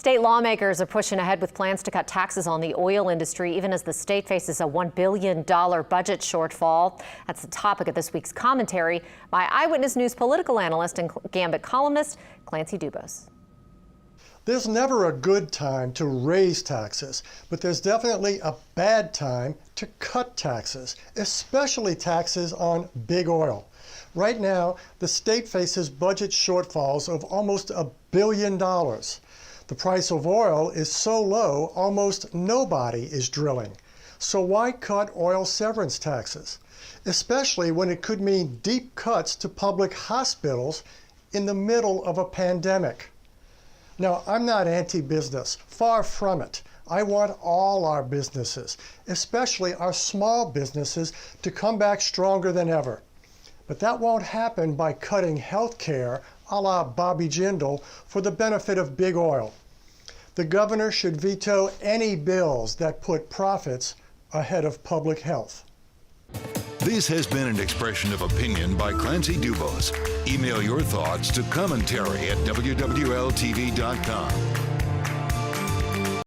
State lawmakers are pushing ahead with plans to cut taxes on the oil industry, even as the state faces a $1 billion budget shortfall. That's the topic of this week's commentary by Eyewitness News political analyst and Gambit columnist Clancy. There's never a good time to raise taxes, but there's definitely a bad time to cut taxes, especially taxes on big oil. Right now, the state faces budget shortfalls of almost $1 billion. The price of oil is so low, almost nobody is drilling. So why cut oil severance taxes? Especially when it could mean deep cuts to public hospitals in the middle of a pandemic. Now, I'm not anti-business, far from it. I want all our businesses, especially our small businesses, to come back stronger than ever. But that won't happen by cutting health care a la Bobby Jindal for the benefit of big oil. The governor should veto any bills that put profits ahead of public health. This has been an expression of opinion by Clancy. Email your thoughts to commentary@wwltv.com.